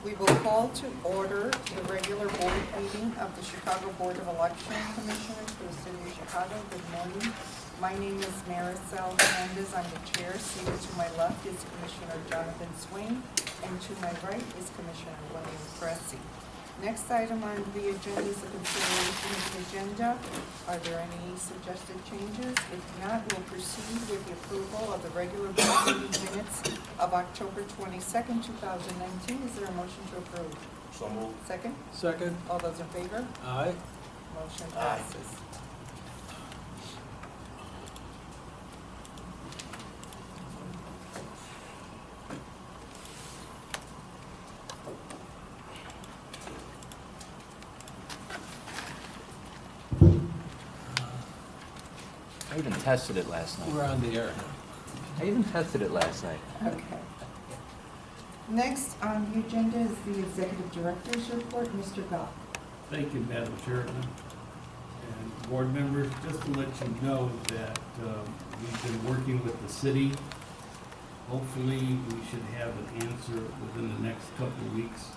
We will call to order the regular board meeting of the Chicago Board of Election Commissioners for the City of Chicago. Good morning. My name is Marisel Hernandez. I'm the chair. Seated to my left is Commissioner Jonathan Swain, and to my right is Commissioner Kresse. Next item on the agenda is the consideration of the agenda. Are there any suggested changes? If not, we'll proceed with the approval of the regular board meeting minutes of October 22nd, 2019. Is there a motion to approve? So moved. Second? Second. All those in favor? Aye. Motion passes. I even tested it last night. We're on the air. I even tested it last night. Okay. Next on the agenda is the Executive Director's Report. Mr. Goff. Thank you, Madam Chairman and board members. Just to let you know that we've been working with the city. Hopefully, we should have an answer within the next couple of weeks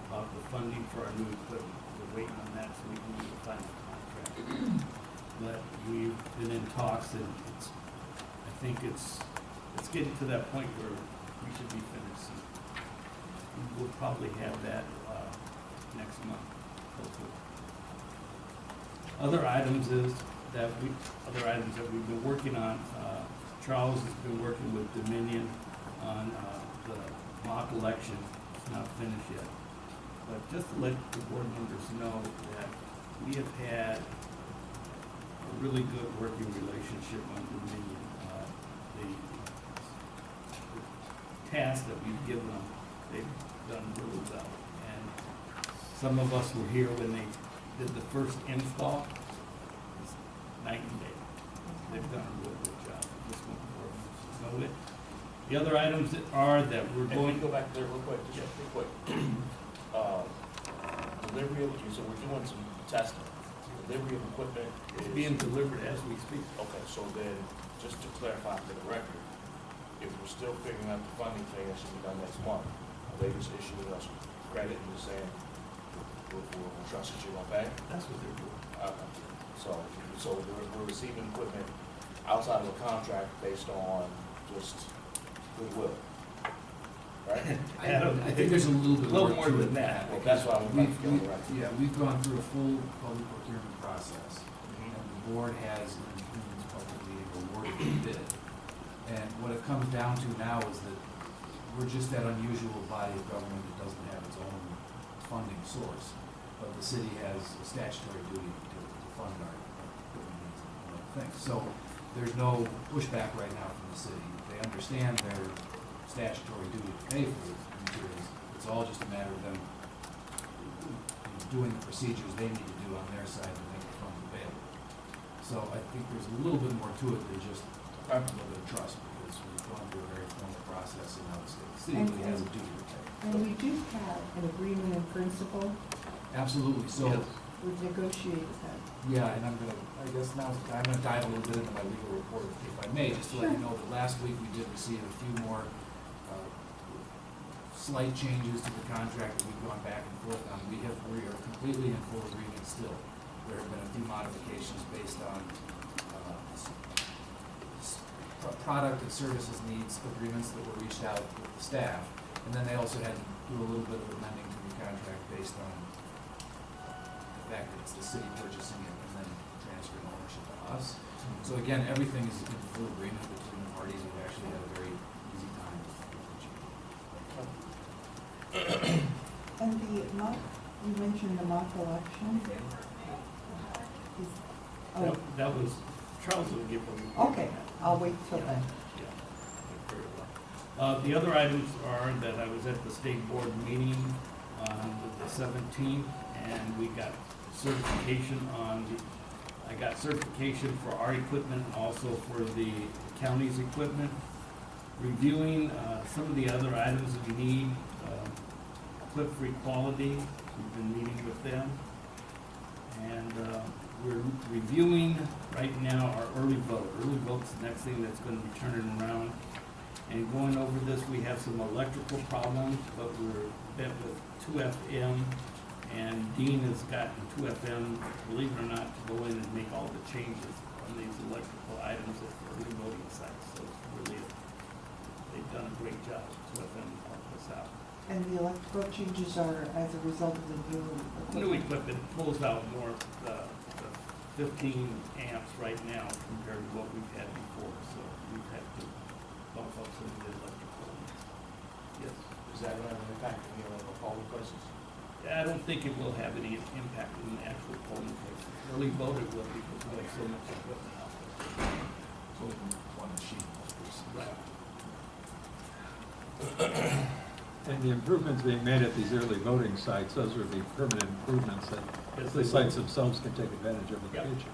about the funding for our new equipment. We're waiting on that so we can do the final contract. But we've been in talks, and I think it's getting to that point where we should be finished soon. We'll probably have that next month, hopefully. Other items that we've been working on. Charles has been working with Dominion on the mock election. It's not finished yet, but just to let the board members know that we have had a really good working relationship on Dominion. The tasks that we've given them, they've done really well. And some of us were here when they did the first install. It's night and day. They've done a really good job. Just want the board members to know it. The other items that are that we're going. Go back there real quick, just real quick. Delivery of, so we're doing some testing. Delivery of equipment It's is being delivered as we speak. okay. So then, just to clarify for the record, if we're still figuring out the funding thing, that should be done next month. Are they just issuing us credit and just saying we'll trust that you're gonna pay? That's what they're doing. So we're receiving equipment outside of a contract based on just goodwill, right? I think there's a little bit more to than it that. Well, that's why I'm We've, going right. yeah, we've gone through a full public procurement process. And the board has, in its public meeting, awarded the bid. And what it comes down to now is that we're just that unusual body of government that doesn't have its own funding source. But the city has a statutory duty to fund our equipment needs and other things. So there's no pushback right now from the city. They understand their statutory duty to pay for the materials. It's all just a matter of them doing the procedures they need to do on their side to make the funds available. So I think there's a little bit more to it than just a little bit of trust, because we've gone through a very formal process, and now the city really has a duty to pay. And we do have an agreement in principle. Absolutely. So, Yes. We've negotiated that. yeah, and I'm gonna dive a little bit into my legal report, if I may, just to let you know that last week we did receive a few more slight changes to the contract that we've gone back and forth on. We are completely in full agreement still. There have been a few modifications based on product and services needs agreements that were reached out with the staff, and then they also had to do a little bit of amending to the contract based on the fact that it's the city purchasing it and then transferring ownership to us. So again, everything is in full agreement between the parties. We've actually had a very easy time negotiating. And the mock, you mentioned the mock election. That was, Charles will give them. Okay, I'll wait till then. Yeah, very well. The other items are that I was at the state board meeting on the 17th, and we got certification I got certification for our equipment and also for the county's equipment. Reviewing some of the other items that we need, clip-free quality, we've been meeting with them. And we're reviewing right now our early vote. Early vote's the next thing that's going to be turning around. And going over this, we have some electrical problems, but we're bent with 2FM, and Dean has gotten 2FM, believe it or not, to go in and make all the changes on these electrical items at the early voting sites. So it's really, they've done a great job. 2FM helped us out. And the electrical changes are as a result of the new New equipment? equipment pulls out more, the 15 amps right now compared to what we've had before, so we've had to bump up some of the electrical. Yes. Is that going to have an impact on the polling places? I don't think it will have any impact on the actual polling places. Early voting will because we have so much equipment out there. So we can one machine, most precincts. Right. And the improvements being made at these early voting sites, those are the permanent improvements that Yes, the they sites will. themselves can take advantage of in the Yeah. future.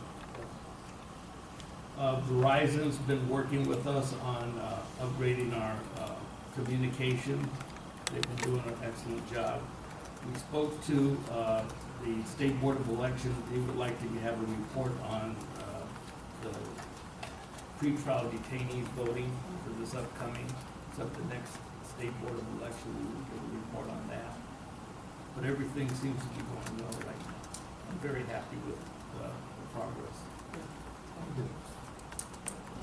Verizon's been working with us on upgrading our communication. They've been doing an excellent job. We spoke to the State Board of Elections. They would like to have a report on the pretrial detainees voting for this upcoming, except the next State Board of Elections, we will get a report on that. But everything seems to be going well right now. I'm very happy with the progress.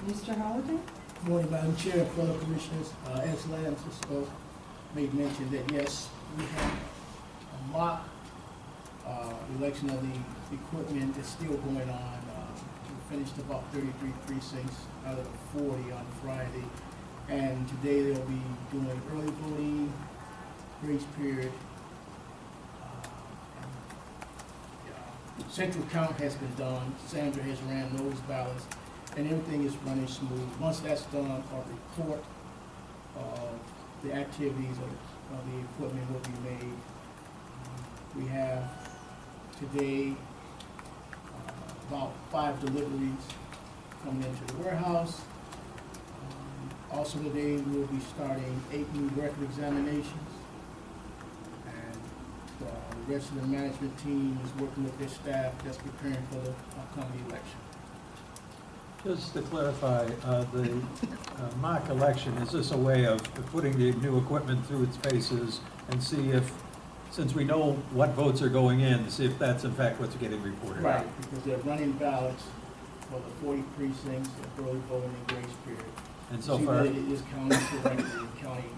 Mr. Holliday? Good morning, Madam Chair, fellow commissioners. As Lance spoke, made mention that yes, we have a mock election of the equipment that's still going on. We finished about 33 precincts out of the 40 on Friday. And today they'll be doing early voting, grace period. Central count has been done. Sandra has ran those ballots, and everything is running smooth. Once that's done, a report of the activities of the equipment will be made. We have today about 5 deliveries coming into the warehouse. Also today, we'll be starting 8 new record examinations. And the rest of the management team is working with their staff that's preparing for the upcoming election. Just to clarify, the mock election, is this a way of putting the new equipment through its paces and see if, since we know what votes are going in, to see if that's in fact what's getting reported out? Right, because they're running ballots for the 40 precincts, the early voting and grace period. And so See far, that it is counting correctly and counting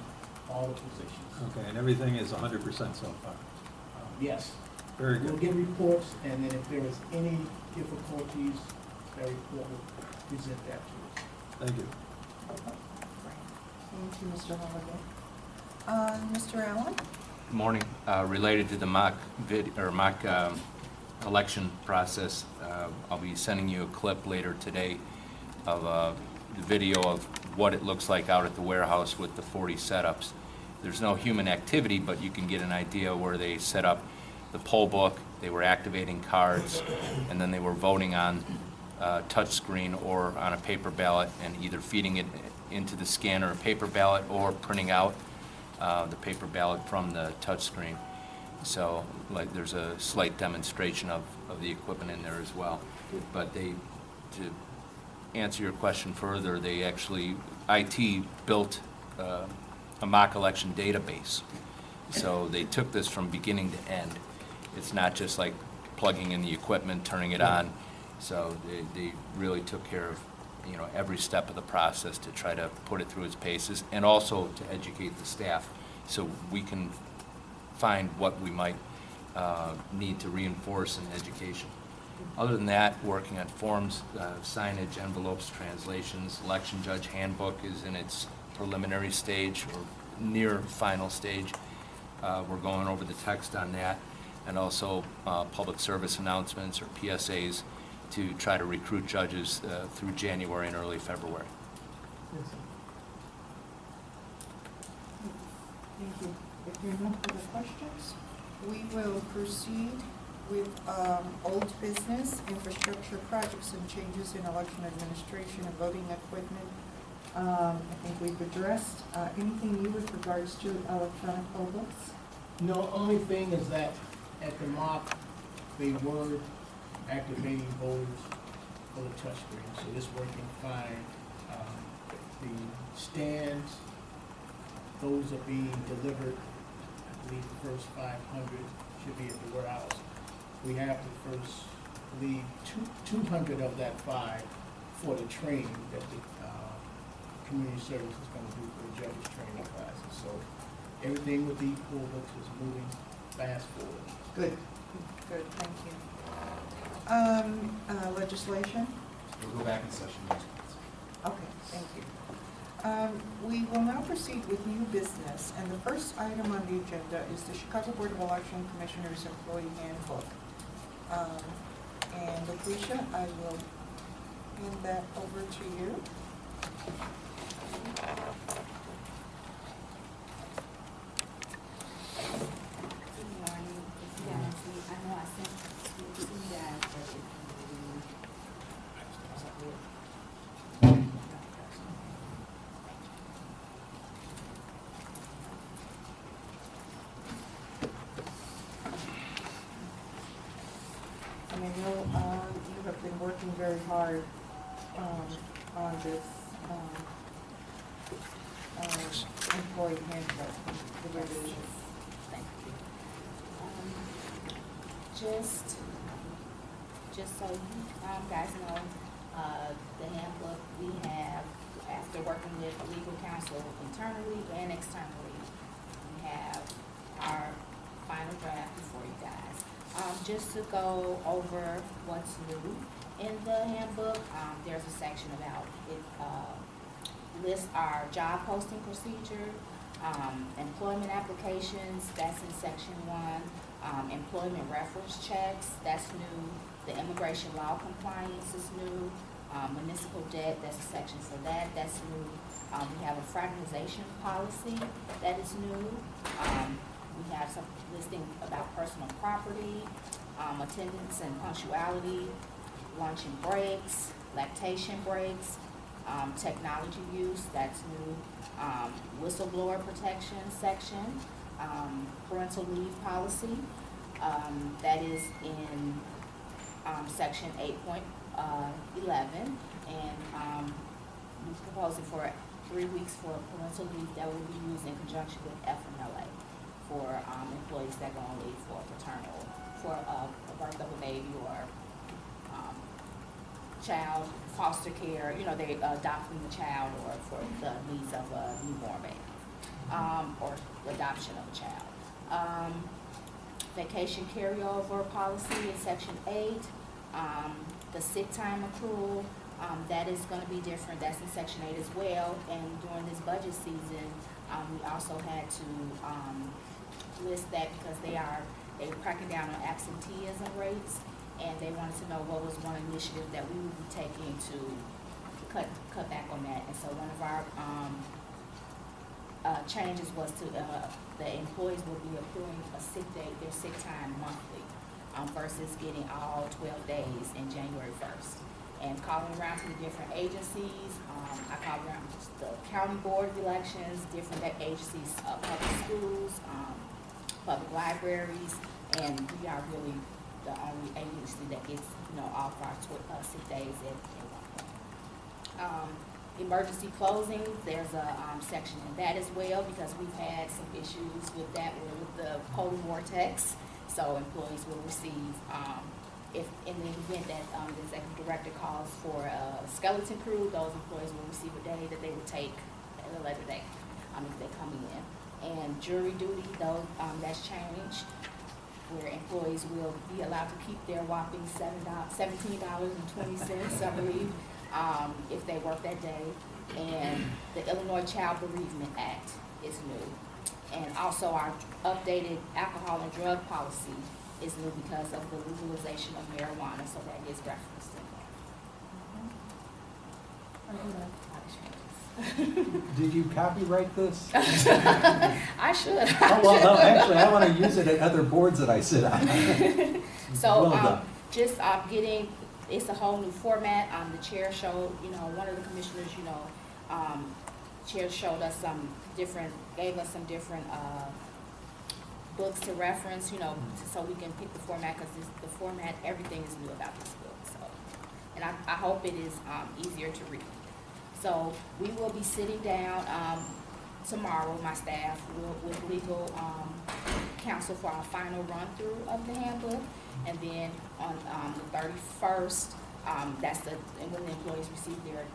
all the positions. okay, and everything is 100% so far. Yes. Very We'll good. get reports, and then if there is any difficulties, that report will present that to us. Thank you. Thank you, Mr. Holliday. Mr. Allen? Good morning. Related to the mock election process, I'll be sending you a clip later today of the video of what it looks like out at the warehouse with the 40 setups. There's no human activity, but you can get an idea where they set up the poll book, they were activating cards, and then they were voting on touch screen or on a paper ballot and either feeding it into the scanner, a paper ballot, or printing out the paper ballot from the touch screen. So like there's a slight demonstration of the equipment in there as well. But to answer your question further, they actually, IT built a mock election database. So they took this from beginning to end. It's not just like plugging in the equipment, turning it on. So they really took care of, you know, every step of the process to try to put it through its paces, and also to educate the staff so we can find what we might need to reinforce in education. Other than that, working on forms, signage, envelopes, translations. Election judge handbook is in its preliminary stage or near final stage. We're going over the text on that, and also public service announcements or PSAs to try to recruit judges through January and early February. Thank you. If there are no further questions, we will proceed with old business, infrastructure projects and changes in election administration and voting equipment. I think we've addressed anything new with regards to electronic poll books. No, only thing is that at the mock, they were activating voters for the touchscreen, so it's working fine. The stands, those are being delivered. I believe the first 500 should be at the warehouse. We have the first, I believe, 200 of that 5 for the training that the community service is going to do for the judges training classes. So everything with the pool books is moving fast forward. Good, good, thank you. Legislation? We'll go back in session next month. Okay, thank you. We will now proceed with new business, and the first item on the agenda is the Chicago Board of Election Commissioners Employee Handbook. And LaCretia, I will hand that over to you. Good morning. If you guys see, I know I sent it to you guys, but if you And I know you have been working very hard on this employee handbook, the revisions. thank you. Just so you guys know, the handbook we have, after working with legal counsel internally and externally, we have our final draft before you guys. Just to go over what's new in the handbook, there's a section about it, lists our job posting procedure, employment applications, that's in section 1, employment reference checks, that's new, the immigration law compliance is new, municipal debt, that's a section for that, that's new. We have a fraternization policy that is new. We have some listing about personal property, attendance and punctuality, lunch and breaks, lactation breaks, technology use, that's new, whistleblower protection section, parental leave policy, that is in section 8.11, and we're proposing for 3 weeks for parental leave that will be used in conjunction with FMLA for employees that go on leave for paternal, for a birth of a baby or child, foster care, you know, they adopting the child or for the needs of a newborn baby, or adoption of a child. Vacation carryover policy in section 8, the sick time accrual, that is going to be different, that's in section 8 as well, and during this budget season, we also had to list that because they were cracking down on absenteeism rates, and they wanted to know what was one initiative that we would be taking to cut back on that. And so one of our changes was to the employees will be accruing a sick day, their sick time monthly, versus getting all 12 days in January 1st. And calling around to the different agencies, I called around the county board of elections, different agencies, public schools, public libraries, and we are really the only agency that gets, all of our sick days at one point. Emergency closing, there's a section in that as well, because we've had some issues with that with the polar vortex. So employees will receive, if in the event that the executive director calls for a skeleton crew, those employees will receive a day that they will take at a later date if they come in. And jury duty, though, that's changed, where employees will be allowed to keep their whopping $17.20, I believe, if they work that day. And the Illinois Child Bereavement Act is new. And also our updated alcohol and drug policy is new because of the legalization of marijuana, so that is referenced in there. Did you copyright this? I should. Oh, well, no, actually, I want to use it at other boards that I sit on. So, Well done. just it's a whole new format. The chair showed, one of the commissioners, chair showed us gave us some different books to reference, so we can pick the format, because the format, everything is new about this book. So, and I hope it is easier to read. So we will be sitting down, tomorrow, my staff, with legal, counsel for our final run-through of the handbook. And then on, the 31st, and when the employees receive their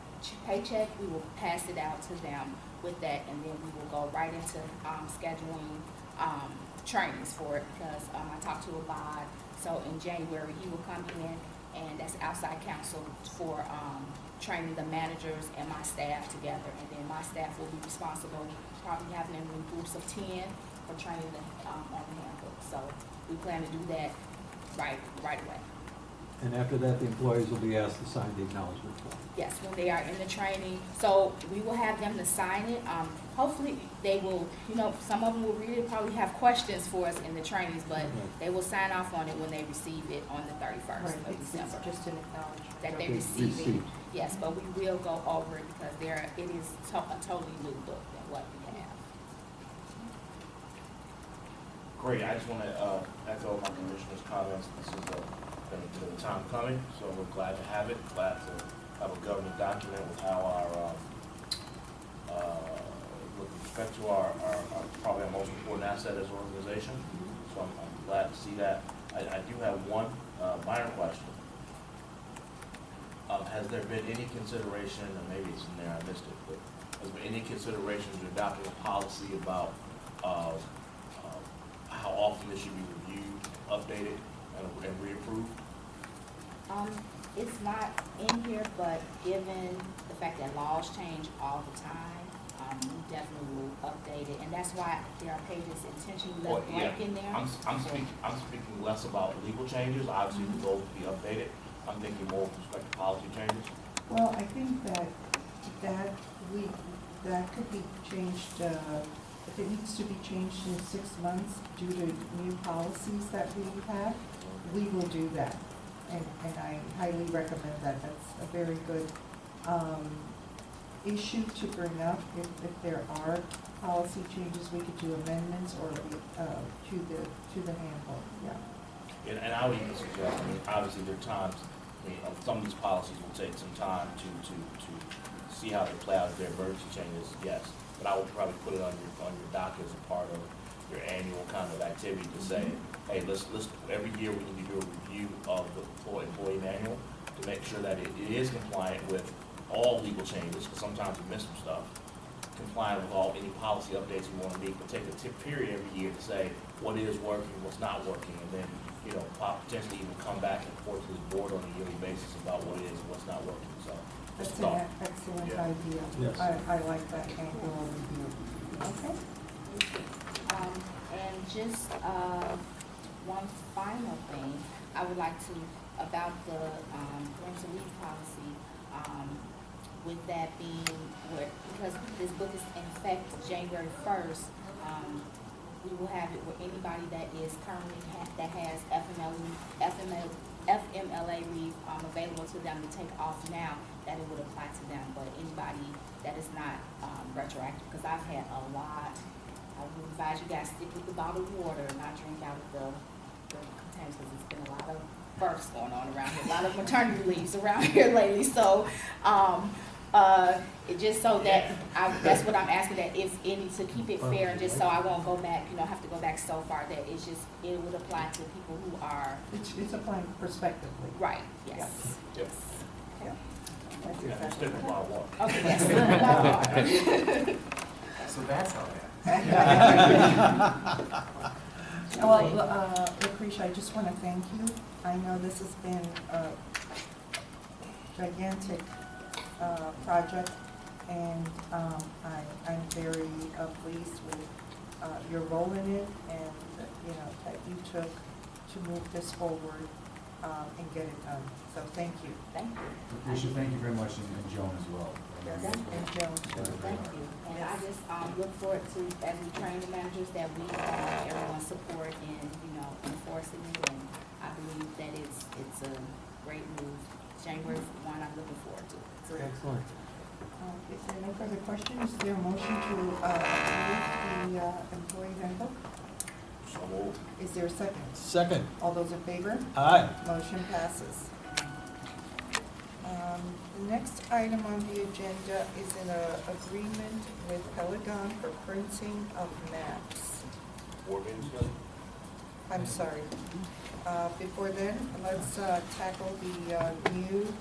paycheck, we will pass it out to them with that, and then we will go right into, scheduling, trainings for it, because, I talked to Abad, so in January, he will come in, and that's outside counsel for, training the managers and my staff together, and then my staff will be responsible, probably having them in groups of 10 for training them, on the handbook, so we plan to do that right away. And after that, the employees will be asked to sign the acknowledgement form. Yes, when they are in the training, so we will have them to sign it. Hopefully, they will, some of them will read it, probably have questions for us in the trainings, but they will sign off on it when they receive it on the 31st of December. It's just an acknowledgement. That they Okay, receive it. receipt. Yes, but we will go over it because it is a totally new book than what we have. Great, I just want to echo my commissioner's comments. This is been a time coming, so we're glad to have it, glad to have a government document with how with respect to our probably our most important asset as an organization. So I'm glad to see that. I do have one minor question. Has there been any consideration, and maybe it's in there, I missed it, but has there been any consideration to adopting a policy about how often this should be reviewed, updated, and reapproved? It's not in here, but given the fact that laws change all the time, we definitely will update it, and that's why there are pages intentionally left blank in there. I'm speaking less about legal changes. Obviously, the goal to be updated. I'm thinking more with respect to policy changes. Well, I think that could be changed, if it needs to be changed in 6 months due to new policies that we have, we will do that. And I highly recommend that. That's a very good issue to bring up. If there are policy changes, we could do amendments or to the handbook, yeah. And I would even suggest, obviously there are times, some of these policies will take some time to see how they play out. If there are emergency changes, yes. But I would probably put it on your docket as a part of your annual kind of activity to say, hey, let's every year we need to do a review of the employee manual to make sure that it is compliant with all legal changes, because sometimes we miss some stuff. Compliant with any policy updates we want to make, but take a period every year to say what is working, what's not working, and then potentially even come back and report to this board on a yearly basis about what is and what's not working. So That's just a thought. an excellent Yeah. idea. Yes. I like that annual review. Okay? And just one final thing, I would like to, about the parental leave policy, with that being because this book is in effect January 1st, we will have it where anybody that is currently that has FMLA leave available to them to take off now, that it would apply to them. But anybody that is not retroactive, because I've had a lot. I would advise you guys stick with the bottled water, not drink out of the containers, because it's been a lot of births going on around here, a lot of maternity leaves around here lately. So, it just so that that's what I'm asking, that if any, to keep it fair, and just so I won't go back, have to go back so far that it would apply to people who are It's applying prospectively. right. Yes. Yep. Yeah. That's Yeah, exactly stick with right. bottled water. Okay. Yes. So that's how that. Well, LaCretia, I just want to thank you. I know this has been a gigantic project, and I'm very pleased with your role in it, and that you took to move this forward and get it done. So thank you. Thank you. LaCretia, thank you very much, and Joan as well. Yes, and Joan. Thank you. And I just look forward to, as we train the managers, that we have everyone's support in, enforcing it. And I believe that it's a great move. January 1, I'm looking forward to it. So, Excellent. If there are no further questions, is there a motion to approve the employee handbook? So moved. Is there a second? Second. All those in favor? Aye. Motion passes. The next item on the agenda is an agreement with Pelican for printing of maps. Board meeting schedule? I'm sorry. Before then, let's tackle the new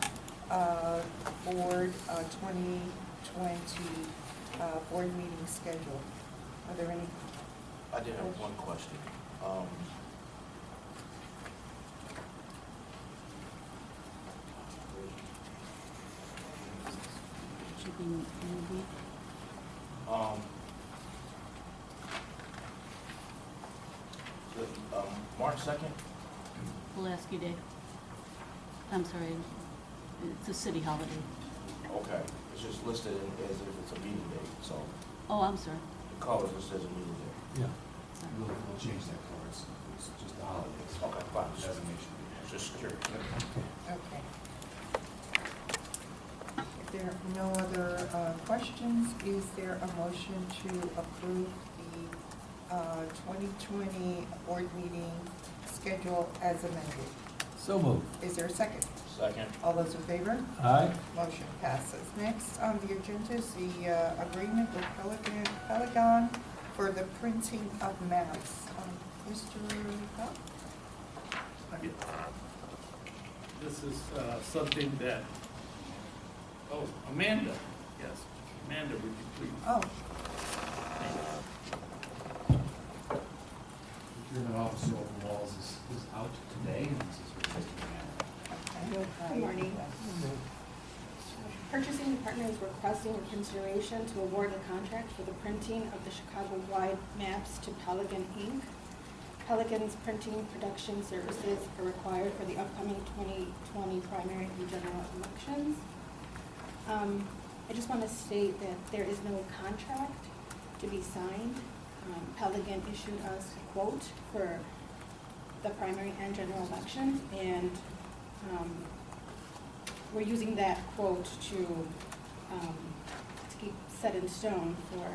board 2020 board meeting schedule. Are there any? I did have one question. Should be in the week. March 2nd? Pulaski Day. I'm sorry, it's a city holiday. Okay, it's just listed as if it's a meeting date, so Oh, I'm sorry. the color just says a meeting date. Yeah. We'll change that color, it's just the holidays. Okay, fine. Designation. Just curious. Okay. If there are no other questions, is there a motion to approve the 2020 board meeting schedule as amended? So moved. Is there a second? Second. All those in favor? Aye. Motion passes. Next on the agenda is the agreement with Pelican for the printing of maps. Mr. Huff? This is something that, oh, Amanda, yes, Amanda, would you please? Oh, Procurement Officer Open Walls is out today, and this is replacing Amanda. okay. Good morning. Purchasing Department is requesting your consideration to award a contract for the printing of the Chicago-wide maps to Pelican Inc. Pelican's printing production services are required for the upcoming 2020 primary and general elections. I just want to state that there is no contract to be signed. Pelican issued us a quote for the primary and general election, and we're using that quote to keep set in stone for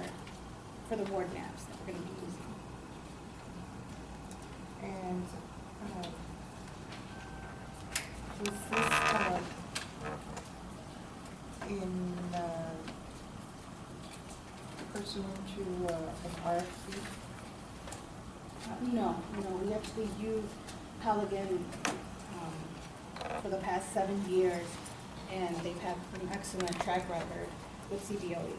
the ward maps that we're going to be using. And is this in pursuant to an RFP? No, we actually use Pelican for the past 7 years, and they've had an excellent track record with CBOE.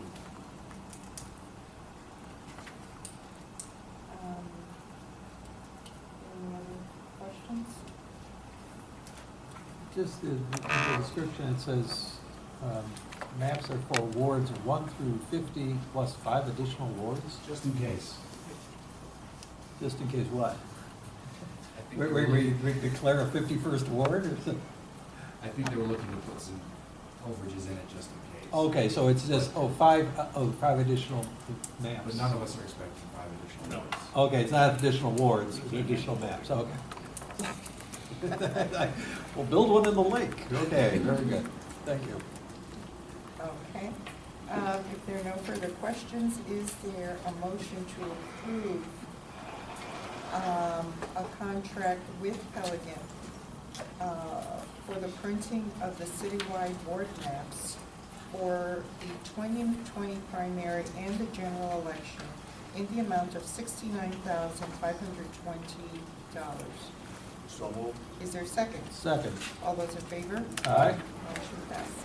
Any other questions? Just in the description, it says, maps are for wards 1 through 50 plus 5 additional wards, Just in case. just in case what? I think they were We declare a 51st ward or something? I think they were looking to put some overages in it just in case. Okay, so it's just, five additional maps. But none of us are expecting 5 additional No. wards. Okay, it's not additional wards, it's additional maps, okay. We'll build one in the lake. Okay, very good. Thank you. Okay. If there are no further questions, is there a motion to approve a contract with Pelican for the printing of the citywide ward maps for the 2020 primary and the general election in the amount of $69,520? So moved. Is there a second? Second. All those in favor? Aye. Motion passes.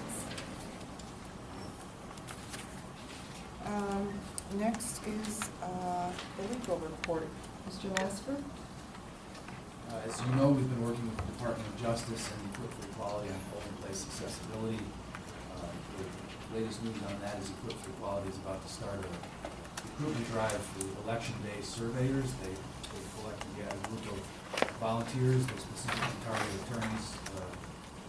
Next is the legal report. Mr. Lasper? As you know, we've been working with the Department of Justice and Equip for Equality on polling place accessibility. The latest news on that is Equip for Equality is about to start a recruitment drive for election day surveyors. They collected a group of volunteers, they specifically target attorneys,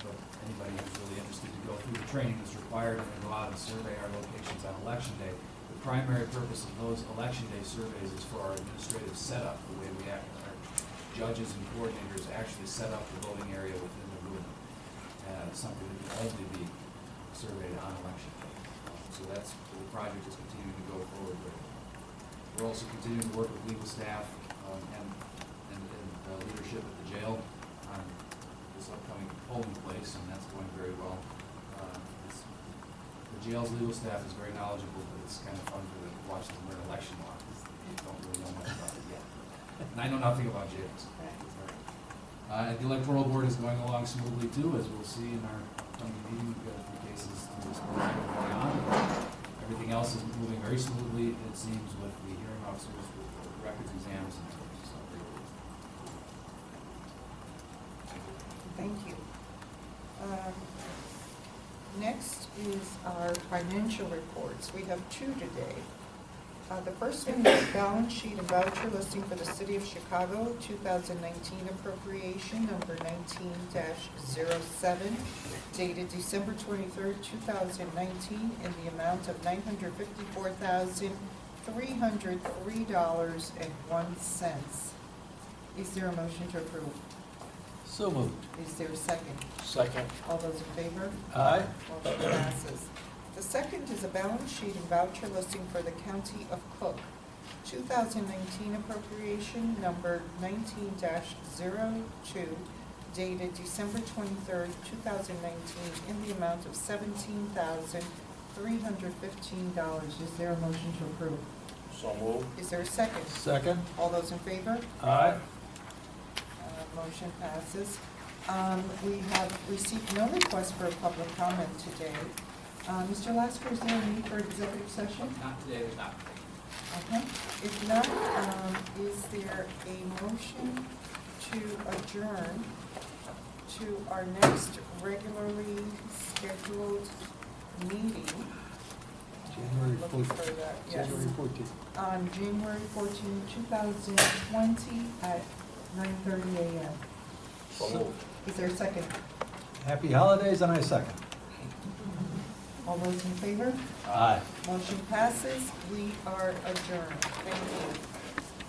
but anybody who's really interested to go through the training that's required and then go out and survey our locations on election day. The primary purpose of those election day surveys is for our administrative setup, the way we act. Our judges and coordinators actually set up the voting area within the room. Something that can only be surveyed on election day. So that's, the project is continuing to go forward with. We're also continuing to work with legal staff and leadership at the jail on this upcoming polling place, and that's going very well. jail's legal staff is very knowledgeable, but it's kind of fun to watch them learn election law, because they don't really know much about it yet. And I know nothing about jails. The electoral board is going along smoothly too, as we'll see in our upcoming meeting. We've got a few cases to dispose of going on. Everything else is moving very smoothly, it seems, with the hearing officers, with the records exams and things. So very good. Thank you. Next is our financial reports. We have two today. The first one is balance sheet and voucher listing for the City of Chicago, 2019 appropriation number 19-07, dated December 23rd, 2019, in the amount of $954,303.01. Is there a motion to approve? So moved. Is there a second? Second. All those in favor? Aye. Motion passes. The second is a balance sheet and voucher listing for the County of Cook, 2019 appropriation number 19-02, dated December 23rd, 2019, in the amount of $17,315. Is there a motion to approve? So moved. Is there a second? Second. All those in favor? Aye. Motion passes. We have received no request for a public comment today. Mr. Lasker, is there a need for executive session? Not today, there's not. Okay. If not, is there a motion to adjourn to our next regularly scheduled meeting? January Looking 14th. for that, yes. January 14th. On January 14, 2020 at 9:30 a.m. So moved. Is there a second? Happy holidays, and I second. All those in favor? Aye. Motion passes. We are adjourned. Thank you.